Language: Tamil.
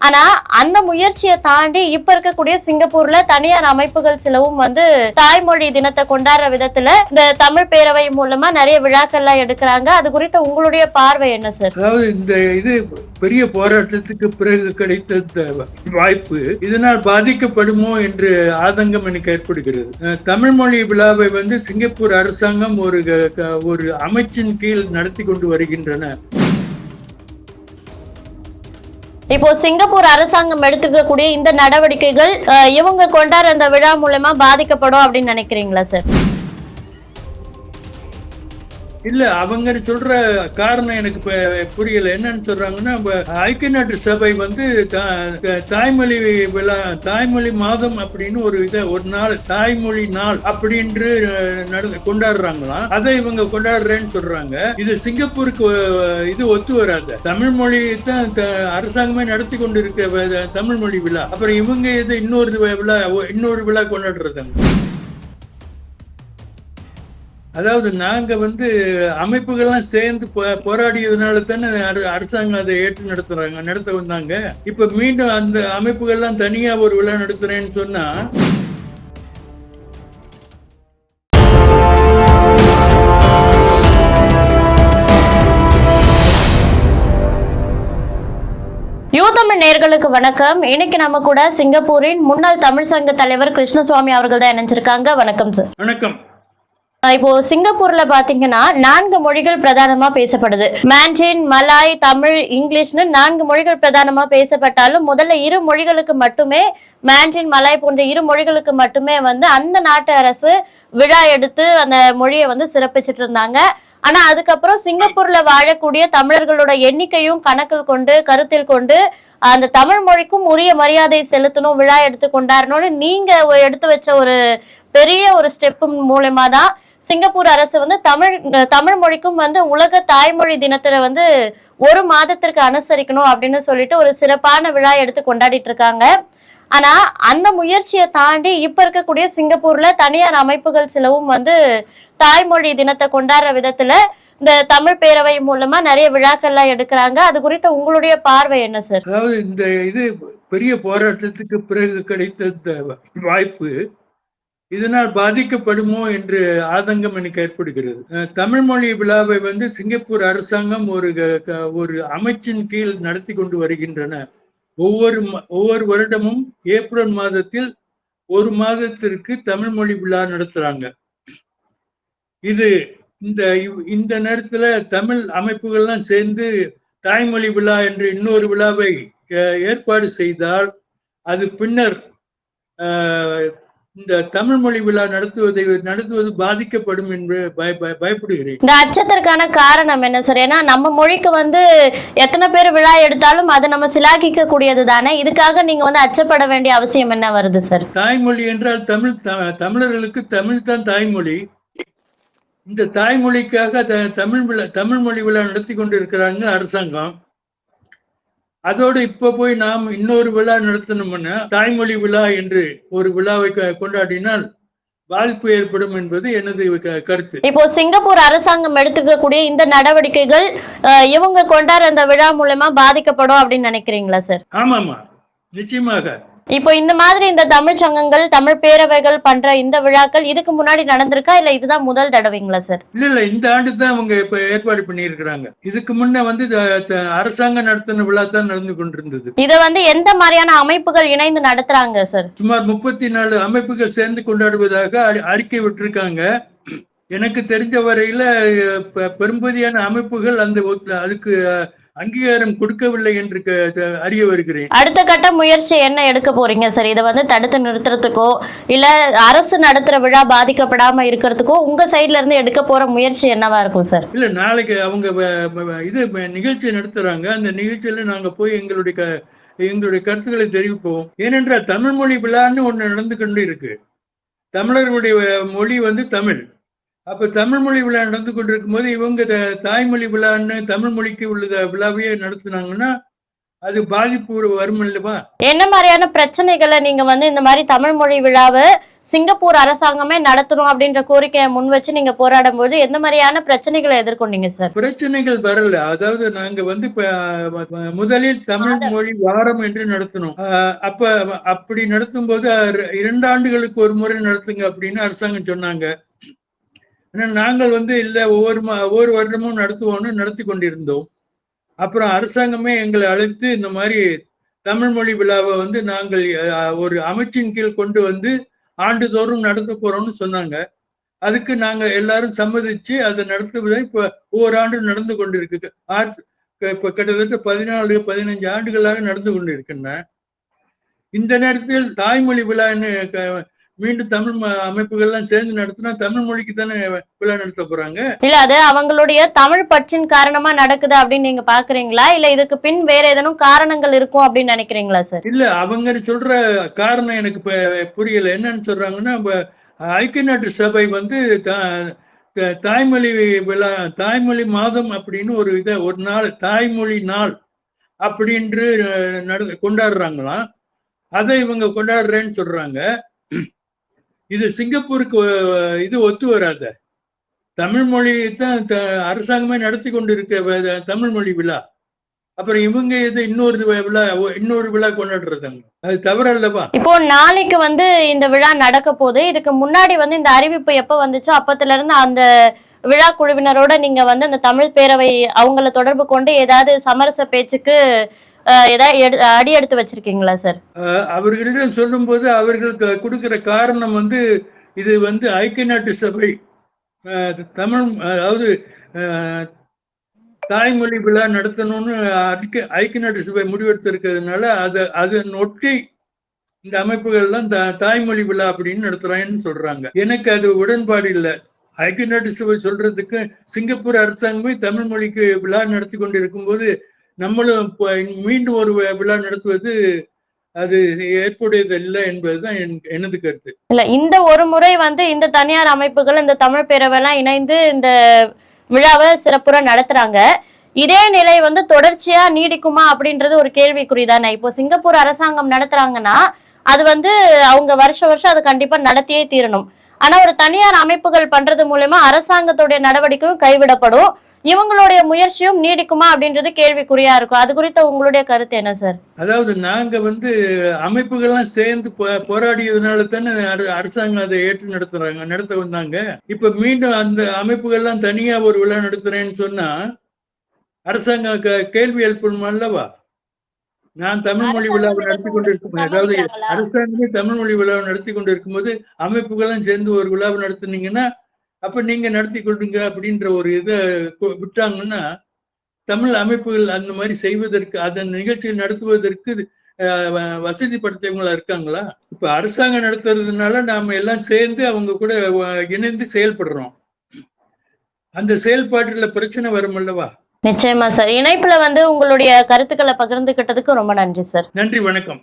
ஆனா அந்த முயற்சியை தாண்டி இப்ப இருக்கக்கூடிய சிங்கப்பூர்ல தனியார் அமைப்புகள் சிலவும் வந்து தாய்மொழி தினத்தை கொண்டாடுற விதத்துல இந்த தமிழ் பேரவை மூலமா நிறைய விழாக்கள்லாம் எடுக்கிறாங்க. அது குறித்த உங்களுடைய பார்வை என்ன சார்? அதாவது இந்த இது பெரிய போராட்டத்துக்கு பிறகு கிடைத்த வாய்ப்பு இதனால் பாதிக்கப்படுமோ என்று ஆதங்கம் எனக்கு ஏற்படுகிறது. தமிழ் மொழி விழாவை வந்து சிங்கப்பூர் அரசாங்கம் ஒரு அமைச்சின் கீழ் நடத்தி கொண்டு வருகின்றன. இப்போ சிங்கப்பூர் அரசாங்கம் எடுத்துக்கக்கூடிய இந்த நடவடிக்கைகள் இவங்க கொண்டாடுற அந்த விழா மூலமா பாதிக்கப்படும் அப்படின்னு நினைக்கிறீங்களா சார்? இல்ல, அவங்க சொல்ற காரணம் எனக்கு புரியல. என்னன்னு சொல்றாங்கன்னா, ஐக்கிய நாட்டு சபை வந்து தாய்மொழி விழா, தாய்மொழி மாதம் அப்படின்னு ஒரு நாள், தாய்மொழி நாள் அப்படின்னு கொண்டாடுறாங்களாம். அதை இவங்க கொண்டாடுறேன்னு சொல்றாங்க. இது சிங்கப்பூருக்கு இது ஒத்து வராது. தமிழ் மொழி தான் அரசாங்கமே நடத்தி கொண்டு இருக்க தமிழ் மொழி விழா. அப்புறம் இவங்க இது இன்னொரு விழா கொண்டாடுறதாங்க. அதாவது நாங்க வந்து அமைப்புகள்லாம் சேர்ந்து போராடியதுனால தானே அரசாங்கம் அதை ஏற்று நடத்த வந்தாங்க. இப்ப மீண்டும் அந்த அமைப்புகள்லாம் தனியா ஒரு விழா நடத்துறேன்னு சொன்னா யூதமிழ் நேயர்களுக்கு வணக்கம். இன்னைக்கு நம்ம கூட சிங்கப்பூரின் முன்னாள் தமிழ் சங்க தலைவர் கிருஷ்ணசுவாமி அவர்கள் தான் இணைஞ்சிருக்காங்க. வணக்கம் சார். வணக்கம். இப்போ சிங்கப்பூர்ல பாத்தீங்கன்னா 4 மொழிகள் பிரதானமா பேசப்படுது. மாண்ட்ரின், மலாய், தமிழ், இங்கிலீஷ்னு 4 மொழிகள் பிரதானமா பேசப்பட்டாலும் முதல்ல 2 மொழிகளுக்கு மட்டுமே, மாண்ட்ரின், மலாய் போன்ற 2 மொழிகளுக்கு மட்டுமே வந்து அந்த நாட்டு அரசு விழா எடுத்து அந்த மொழியை வந்து சிறப்பிச்சிட்டு இருந்தாங்க. ஆனா அதுக்கப்புறம் சிங்கப்பூர்ல வாழக்கூடிய தமிழர்களோட எண்ணிக்கையும் கருத்தில் கொண்டு அந்த தமிழ் மொழிக்கும் உரிய மரியாதை செலுத்தணும், விழா எடுத்து கொண்டாடணும்னு நீங்க எடுத்து வச்ச ஒரு பெரிய ஒரு ஸ்டெப் மூலமா தான் சிங்கப்பூர் அரசு வந்து தமிழ் மொழிக்கும் வந்து உலக தாய்மொழி தினத்துல வந்து 1 மாதத்திற்கு அனுசரிக்கணும் அப்படின்னு சொல்லிட்டு ஒரு சிறப்பான விழா எடுத்து கொண்டாடிட்டு இருக்காங்க. ஆனா அந்த முயற்சியை தாண்டி இப்ப இருக்கக்கூடிய சிங்கப்பூர்ல தனியார் அமைப்புகள் சிலவும் வந்து தாய்மொழி தினத்தை கொண்டாடுற விதத்துல இந்த தமிழ் பேரவை மூலமா நிறைய விழாக்கள்லாம் எடுக்கிறாங்க. அது குறித்த உங்களுடைய பார்வை என்ன சார்? அதாவது இந்த இது பெரிய போராட்டத்துக்கு பிறகு கிடைத்த வாய்ப்பு இதனால் பாதிக்கப்படுமோ என்று ஆதங்கம் எனக்கு ஏற்படுகிறது. தமிழ் மொழி விழாவை வந்து சிங்கப்பூர் அரசாங்கம் ஒரு அமைச்சின் கீழ் நடத்தி கொண்டு வருகின்றன. ஒவ்வொரு வருடமும் ஏப்ரல் மாதத்தில் 1 மாதத்திற்கு தமிழ் மொழி விழா நடத்துறாங்க. இது இந்த நேரத்துல தமிழ் அமைப்புகள்லாம் சேர்ந்து தாய்மொழி விழா என்று இன்னொரு விழாவை ஏற்பாடு செய்தால் அது பின்னர் இந்த தமிழ் மொழி விழா நடத்துவது பாதிக்கப்படும் என்று பயப்படுகிறேன். இந்த அச்சத்திற்கான காரணம் என்ன சார்? ஏன்னா நம்ம மொழிக்கு வந்து எத்தனை பேர் விழா எடுத்தாலும் அதை நம்ம சிலாகிக்க கூடியது தானே. இதுக்காக நீங்க வந்து அச்சப்பட வேண்டிய அவசியம் என்ன வருது சார்? தாய்மொழி என்றால் தமிழர்களுக்கு தமிழ் தான் தாய்மொழி. இந்த தாய்மொழிக்காக தமிழ் மொழி விழா நடத்தி கொண்டு இருக்கிறாங்க அரசாங்கம். அதோடு இப்ப போய் நாம் இன்னொரு விழா நடத்தணும்னா தாய்மொழி விழா என்று ஒரு விழாவை கொண்டாடினால் பாதிப்பு ஏற்படும் என்பது எனது கருத்து. இப்போ சிங்கப்பூர் அரசாங்கம் எடுத்துக்கக்கூடிய இந்த நடவடிக்கைகள் இவங்க கொண்டாடுற அந்த விழா மூலமா பாதிக்கப்படும் அப்படின்னு நினைக்கிறீங்களா சார்? ஆமாமா, நிச்சயமாக. இப்போ இந்த மாதிரி இந்த தமிழ் சங்கங்கள், தமிழ் பேரவைகள் பண்ற இந்த விழாக்கள் இதுக்கு முன்னாடி நடந்திருக்கா, இல்ல இதுதான் முதல் தடவைங்களா சார்? இல்ல, இந்த ஆண்டு தான் அவங்க இப்ப ஏற்பாடு பண்ணி இருக்கிறாங்க. இதுக்கு முன்ன வந்து அரசாங்கம் நடத்தின விழா தான் நடந்து கொண்டிருந்தது. இதை வந்து எந்த மாதிரியான அமைப்புகள் இணைந்து நடத்துறாங்க சார்? சுமார் 34 அமைப்புகள் சேர்ந்து கொண்டாடுவதாக அறிக்கை விட்டிருக்காங்க. எனக்கு தெரிஞ்ச வரையில பெரும்பகுதியான அமைப்புகள் அதுக்கு அங்கீகாரம் கொடுக்கவில்லை என்று அறிய வருகிறேன். அடுத்த கட்ட முயற்சி என்ன எடுக்க போறீங்க சார்? இதை வந்து தடுத்து நிறுத்துறதுக்கோ இல்ல அரசு நடத்துற விழா பாதிக்கப்படாம இருக்கிறதுக்கோ உங்க சைட்ல இருந்து எடுக்க போற முயற்சி என்னவா இருக்கும் சார்? இல்ல, நாளைக்கு அவங்க நிகழ்ச்சி நடத்துறாங்க. அந்த நிகழ்ச்சியில நாங்க போய் எங்களுடைய கருத்துக்களை தெரிவிப்போம். ஏனென்றால் தமிழ் மொழி விழான்னு ஒண்ணு நடந்து கொண்டு இருக்கு. தமிழர்களுடைய மொழி வந்து தமிழ். அப்ப தமிழ் மொழி விழா நடந்து கொண்டிருக்கும் போது இவங்க தாய்மொழி விழான்னு தமிழ் மொழிக்கு உள்ள விழாவையே நடத்தினாங்கன்னா அது பாதிப்பு வரும் இல்லவா? என்ன மாதிரியான பிரச்சனைகளை நீங்க வந்து இந்த மாதிரி தமிழ் மொழி விழாவை சிங்கப்பூர் அரசாங்கமே நடத்தணும் அப்படின்ற கோரிக்கையை முன் வச்சு நீங்க போராடும் போது எந்த மாதிரியான பிரச்சனைகளை எதிர்கொண்டீங்க சார்? பிரச்சனைகள் வரல. அதாவது நாங்க வந்து முதலில் தமிழ் மொழி வாரம் என்று நடத்தினோம். அப்ப அப்படி நடத்தும் போது 2 ஆண்டுகளுக்கு ஒரு முறை நடத்துங்க அப்படின்னு அரசாங்கம் சொன்னாங்க. நாங்கள் வந்து இல்ல ஒவ்வொரு வருடமும் நடத்துவோம்னு நடத்தி கொண்டிருந்தோம். அப்புறம் அரசாங்கமே எங்களை அழைத்து இந்த மாதிரி தமிழ் மொழி விழாவை வந்து நாங்கள் ஒரு அமைச்சின் கீழ் கொண்டு வந்து ஆண்டுதோறும் நடத்த போறோம்னு சொன்னாங்க. அதுக்கு நாங்க எல்லாரும் சம்மதிச்சு அதை நடத்துவதை இப்ப ஒவ்வொரு ஆண்டும் நடந்து கொண்டிருக்கு. இப்ப கிட்டத்தட்ட 14-15 ஆண்டுகளாக நடந்து கொண்டிருக்கின்றன. இந்த நேரத்தில் தாய்மொழி விழான்னு மீண்டும் தமிழ் அமைப்புகள்லாம் சேர்ந்து நடத்தினா தமிழ் மொழிக்கு தானே விழா நடத்த போறாங்க. இல்ல அது அவங்களுடைய தமிழ் பற்றின் காரணமா நடக்குது அப்படின்னு நீங்க பாக்குறீங்களா, இல்ல இதுக்கு பின் வேற ஏதேனும் காரணங்கள் இருக்கும் அப்படின்னு நினைக்கிறீங்களா சார்? இல்ல அவங்க சொல்ற காரணம் எனக்கு புரியல. என்னன்னு சொல்றாங்கன்னா, ஐக்கிய நாட்டு சபை வந்து தாய்மொழி விழா, தாய்மொழி மாதம் அப்படின்னு ஒரு நாள், தாய்மொழி நாள் அப்படின்று கொண்டாடுறாங்களாம். அதை இவங்க கொண்டாடுறேன்னு சொல்றாங்க. இது சிங்கப்பூருக்கு இது ஒத்து வராத. தமிழ் மொழி தான் அரசாங்கமே நடத்தி கொண்டு இருக்க தமிழ் மொழி விழா. அப்புறம் இவங்க இது இன்னொரு விழா கொண்டாடுறதாங்க. அது தவறு அல்லவா? இப்போ நாளைக்கு வந்து இந்த விழா நடக்க போது, இதுக்கு முன்னாடி வந்து இந்த அறிவிப்பு எப்ப வந்துச்சோ அப்பத்துல இருந்து அந்த விழா குழுவினரோட நீங்க வந்து அந்த தமிழ் பேரவை அவங்கள தொடர்பு கொண்டு ஏதாவது சமரச பேச்சுக்கு ஏதாவது அடி எடுத்து வச்சிருக்கீங்களா சார்? அவர்களிடம் சொல்லும் போது அவர்கள் கொடுக்கிற காரணம் வந்து இது வந்து ஐக்கிய நாட்டு சபை தமிழ், அதாவது தாய்மொழி விழா நடத்தணும்னு ஐக்கிய நாட்டு சபை முடிவெடுத்திருக்கிறதுனால அதன் ஒட்டி இந்த அமைப்புகள்லாம் தாய்மொழி விழா அப்படின்னு நடத்துறாங்கன்னு சொல்றாங்க. எனக்கு அது உடன்பாடு இல்லை. ஐக்கிய நாட்டு சபை சொல்றதுக்கு சிங்கப்பூர் அரசாங்கமே தமிழ் மொழிக்கு விழா நடத்தி கொண்டு இருக்கும்போது நம்மளும் மீண்டும் ஒரு விழா நடத்துவது அது ஏற்புடையது இல்லை என்பதுதான் எனது கருத்து. இல்ல இந்த ஒரு முறை வந்து இந்த தனியார் அமைப்புகள் இந்த தமிழ் பேரவைலாம் இணைந்து இந்த விழாவை சிறப்புற நடத்துறாங்க. இதே நிலை வந்து தொடர்ச்சியா நீடிக்குமா அப்படின்றது ஒரு கேள்விக்குறிதானே. இப்போ சிங்கப்பூர் அரசாங்கம் நடத்துறாங்கன்னா அது வந்து அவங்க வருஷம் அது கண்டிப்பா நடத்தியே தீரணும். ஆனா ஒரு தனியார் அமைப்புகள் பண்றது மூலமா அரசாங்கத்துடைய நடவடிக்கையும் கைவிடப்படும். இவங்களுடைய முயற்சியும் நீடிக்குமா அப்படின்றது கேள்விக்குறியா இருக்கும். அது குறித்த உங்களுடைய கருத்து என்ன சார்? அதாவது நாங்க வந்து அமைப்புகள்லாம் சேர்ந்து போராடியதுனால தானே அரசாங்கம் அதை ஏற்று நடத்த வந்தாங்க. இப்ப மீண்டும் அந்த அமைப்புகள்லாம் தனியா ஒரு விழா நடத்துறேன்னு சொன்னா அரசாங்கம் கேள்வி எழுப்பணும் அல்லவா? நான் தமிழ் மொழி விழாவை நடத்தி கொண்டிருக்கும், அதாவது அரசாங்கமே தமிழ் மொழி விழாவை நடத்தி கொண்டிருக்கும் போது அமைப்புகள்லாம் சேர்ந்து ஒரு விழாவை நடத்துனீங்கன்னா அப்ப நீங்க நடத்தி கொள்ளுங்க அப்படின்ற ஒரு இதை விட்டாங்கன்னா தமிழ் அமைப்புகள் அந்த மாதிரி செய்வதற்கு, அதன் நிகழ்ச்சிகள் நடத்துவதற்கு வசதிப்படுத்தவங்களா இருக்காங்களா? இப்ப அரசாங்கம் நடத்துறதுனால நாம எல்லாம் சேர்ந்து அவங்க கூட இணைந்து செயல்படுறோம். அந்த செயல்பாட்டுல பிரச்சனை வரும் அல்லவா? நிச்சயமா சார். இணைப்புல வந்து உங்களுடைய கருத்துக்களை பகிர்ந்துகிட்டதுக்கு ரொம்ப நன்றி சார். நன்றி, வணக்கம்.